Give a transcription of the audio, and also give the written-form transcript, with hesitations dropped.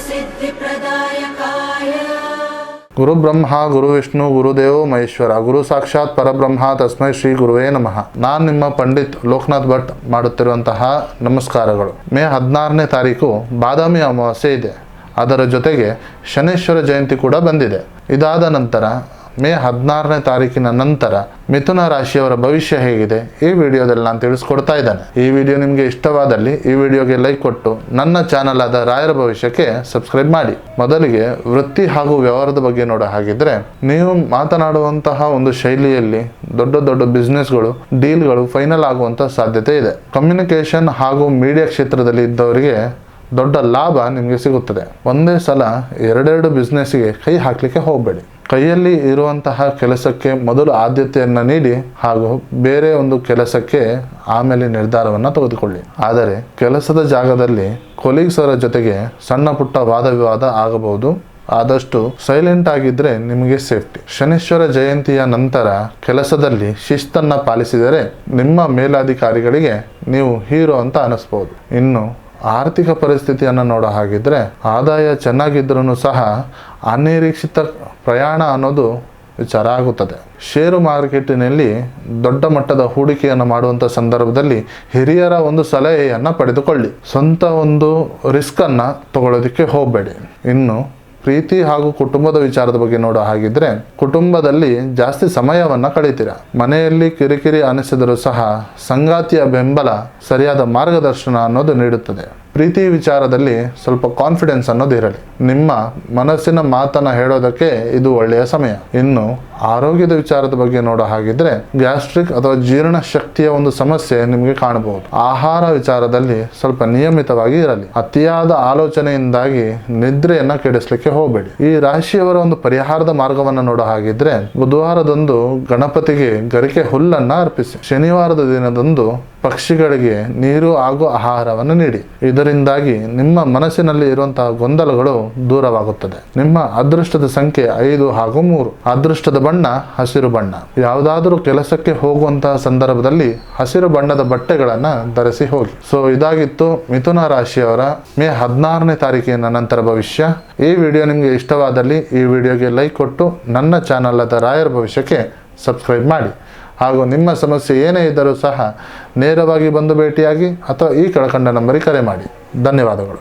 सिद्धिप्रदायकाय गुरु ब्रह्मा गुरु विष्णु गुरुदेव महेश्वर गुरु साक्षाತ್ ಪರಬ್ರಹ್ಮ ತಸ್ಮೈ ಶ್ರೀ ಗುರುವೇ ನಮಃ. ನಾನು ನಿಮ್ಮ ಪಂಡಿತ್ ಲೋಕನಾಥ್ ಭಟ್ ಮಾಡುತ್ತಿರುವಂತಹ ನಮಸ್ಕಾರಗಳು. ಮೇ 16ನೇ ತಾರೀಕು ಬಾದಾಮಿ ಅಮಾವಾಸ್ಯೆ ಇದೆ. ಅದರ ಜೊತೆಗೆ ಶನೇಶ್ವರ ಜಯಂತಿ ಕೂಡ ಬಂದಿದೆ. ಇದಾದ ನಂತರ ಮೇ 16ನೇ ತಾರೀಕಿನ ನಂತರ ಮಿಥುನ ರಾಶಿಯವರ ಭವಿಷ್ಯ ಹೇಗಿದೆ ಈ ವಿಡಿಯೋದಲ್ಲಿ ನಾನು ತಿಳಿಸ್ಕೊಡ್ತಾ ಇದ್ದೇನೆ. ಈ ವಿಡಿಯೋ ನಿಮಗೆ ಇಷ್ಟವಾದಲ್ಲಿ ಈ ವಿಡಿಯೋಗೆ ಲೈಕ್ ಕೊಟ್ಟು ನನ್ನ ಚಾನಲ್ ಆದ ರಾಯರ ಭವಿಷ್ಯಕ್ಕೆ ಸಬ್ಸ್ಕ್ರೈಬ್ ಮಾಡಿ. ಮೊದಲಿಗೆ ವೃತ್ತಿ ಹಾಗೂ ವ್ಯವಹಾರದ ಬಗ್ಗೆ ನೋಡೋ ಹಾಗಿದ್ರೆ, ನೀವು ಮಾತನಾಡುವಂತಹ ಒಂದು ಶೈಲಿಯಲ್ಲಿ ದೊಡ್ಡ ದೊಡ್ಡ ಬಿಸ್ನೆಸ್ಗಳು ಡೀಲ್ಗಳು ಫೈನಲ್ ಆಗುವಂತಹ ಸಾಧ್ಯತೆ ಇದೆ. ಕಮ್ಯುನಿಕೇಶನ್ ಹಾಗೂ ಮೀಡಿಯಾ ಕ್ಷೇತ್ರದಲ್ಲಿ ಇದ್ದವರಿಗೆ ದೊಡ್ಡ ಲಾಭ ನಿಮಗೆ ಸಿಗುತ್ತದೆ. ಒಂದೇ ಸಲ ಎರಡೆರಡು ಬಿಸ್ನೆಸ್ಗೆ ಕೈ ಹಾಕಲಿಕ್ಕೆ ಹೋಗಬೇಡಿ. ಕೈಯಲ್ಲಿ ಇರುವಂತಹ ಕೆಲಸಕ್ಕೆ ಮೊದಲು ಆದ್ಯತೆಯನ್ನು ನೀಡಿ ಹಾಗೂ ಬೇರೆ ಒಂದು ಕೆಲಸಕ್ಕೆ ಆಮೇಲೆ ನಿರ್ಧಾರವನ್ನು ತೆಗೆದುಕೊಳ್ಳಿ. ಆದರೆ ಕೆಲಸದ ಜಾಗದಲ್ಲಿ ಕೊಲೀಗ್ಸರ ಜೊತೆಗೆ ಸಣ್ಣ ಪುಟ್ಟ ವಾದ ವಿವಾದ ಆಗಬಹುದು. ಆದಷ್ಟು ಸೈಲೆಂಟ್ ಆಗಿದ್ರೆ ನಿಮಗೆ ಸೇಫ್ಟಿ. ಶನೇಶ್ವರ ಜಯಂತಿಯ ನಂತರ ಕೆಲಸದಲ್ಲಿ ಶಿಸ್ತನ್ನು ಪಾಲಿಸಿದರೆ ನಿಮ್ಮ ಮೇಲಾಧಿಕಾರಿಗಳಿಗೆ ನೀವು ಹೀರೋ ಅಂತ ಅನಿಸ್ಬೋದು. ಇನ್ನು ಆರ್ಥಿಕ ಪರಿಸ್ಥಿತಿಯನ್ನು ನೋಡೋ ಹಾಗಿದ್ರೆ, ಆದಾಯ ಚೆನ್ನಾಗಿದ್ರೂ ಸಹ ಅನಿರೀಕ್ಷಿತ ಪ್ರಯಾಣ ಅನ್ನೋದು ವಿಚಾರ ಆಗುತ್ತದೆ. ಷೇರು ಮಾರುಕಟ್ಟೆಯಲ್ಲಿ ದೊಡ್ಡ ಮಟ್ಟದ ಹೂಡಿಕೆಯನ್ನು ಮಾಡುವಂಥ ಸಂದರ್ಭದಲ್ಲಿ ಹಿರಿಯರ ಒಂದು ಸಲಹೆಯನ್ನು ಪಡೆದುಕೊಳ್ಳಿ. ಸ್ವಂತ ಒಂದು ರಿಸ್ಕನ್ನು ತಗೊಳ್ಳೋದಕ್ಕೆ ಹೋಗಬೇಡಿ. ಇನ್ನು ಪ್ರೀತಿ ಹಾಗೂ ಕುಟುಂಬದ ವಿಚಾರದ ಬಗ್ಗೆ ನೋಡೋ ಹಾಗಿದ್ರೆ, ಕುಟುಂಬದಲ್ಲಿ ಜಾಸ್ತಿ ಸಮಯವನ್ನು ಕಳೀತೀರ. ಮನೆಯಲ್ಲಿ ಕಿರಿಕಿರಿ ಅನಿಸಿದರೂ ಸಹ ಸಂಗಾತಿಯ ಬೆಂಬಲ ಸರಿಯಾದ ಮಾರ್ಗದರ್ಶನ ಅನ್ನೋದು ನೀಡುತ್ತದೆ. ಪ್ರೀತಿ ವಿಚಾರದಲ್ಲಿ ಸ್ವಲ್ಪ ಕಾನ್ಫಿಡೆನ್ಸ್ ಅನ್ನೋದು ಇರಲಿ. ನಿಮ್ಮ ಮನಸ್ಸಿನ ಮಾತನ್ನು ಹೇಳೋದಕ್ಕೆ ಇದು ಒಳ್ಳೆಯ ಸಮಯ. ಇನ್ನು ಆರೋಗ್ಯದ ವಿಚಾರದ ಬಗ್ಗೆ ನೋಡೋ ಹಾಗಿದ್ರೆ, ಗ್ಯಾಸ್ಟ್ರಿಕ್ ಅಥವಾ ಜೀರ್ಣ ಶಕ್ತಿಯ ಒಂದು ಸಮಸ್ಯೆ ನಿಮಗೆ ಕಾಣಬಹುದು. ಆಹಾರ ವಿಚಾರದಲ್ಲಿ ಸ್ವಲ್ಪ ನಿಯಮಿತವಾಗಿ ಇರಲಿ. ಅತಿಯಾದ ಆಲೋಚನೆಯಿಂದಾಗಿ ನಿದ್ರೆಯನ್ನ ಕೆಡಿಸ್ಲಿಕ್ಕೆ ಹೋಗಬೇಡಿ. ಈ ರಾಶಿಯವರ ಒಂದು ಪರಿಹಾರದ ಮಾರ್ಗವನ್ನು ನೋಡೋ ಹಾಗಿದ್ರೆ, ಬುಧವಾರದಂದು ಗಣಪತಿಗೆ ಗರಿಕೆ ಹುಲ್ಲನ್ನ ಅರ್ಪಿಸಿ. ಶನಿವಾರದ ದಿನದಂದು ಪಕ್ಷಿಗಳಿಗೆ ನೀರು ಹಾಗೂ ಆಹಾರವನ್ನು ನೀಡಿ. ಇದರಿಂದಾಗಿ ನಿಮ್ಮ ಮನಸ್ಸಿನಲ್ಲಿ ಇರುವಂತಹ ಗೊಂದಲಗಳು ದೂರವಾಗುತ್ತದೆ. ನಿಮ್ಮ ಅದೃಷ್ಟದ ಸಂಖ್ಯೆ 5 ಹಾಗೂ 3. ಅದೃಷ್ಟದ ಬಣ್ಣ ಹಸಿರು ಬಣ್ಣ. ಯಾವುದಾದರೂ ಕೆಲಸಕ್ಕೆ ಹೋಗುವಂತಹ ಸಂದರ್ಭದಲ್ಲಿ ಹಸಿರು ಬಣ್ಣದ ಬಟ್ಟೆಗಳನ್ನು ಧರಿಸಿ ಹೋಗಿ. ಸೊ ಇದಾಗಿತ್ತು ಮಿಥುನ ರಾಶಿಯವರ ಮೇ 16ನೇ ತಾರೀಕಿನ ನಂತರ ಭವಿಷ್ಯ. ಈ ವಿಡಿಯೋ ನಿಮಗೆ ಇಷ್ಟವಾದಲ್ಲಿ ಈ ವಿಡಿಯೋಗೆ ಲೈಕ್ ಕೊಟ್ಟು ನನ್ನ ಚಾನಲ್ ಆದ ರಾಯರ ಭವಿಷ್ಯಕ್ಕೆ ಸಬ್ಸ್ಕ್ರೈಬ್ ಮಾಡಿ. ಹಾಗೂ ನಿಮ್ಮ ಸಮಸ್ಯೆ ಏನೇ ಇದ್ದರೂ ಸಹ ನೇರವಾಗಿ ಬಂದು ಭೇಟಿಯಾಗಿ ಅಥವಾ ಈ ಕೆಳಕಂಡ ನಂಬರಿಗೆ ಕರೆ ಮಾಡಿ. ಧನ್ಯವಾದಗಳು.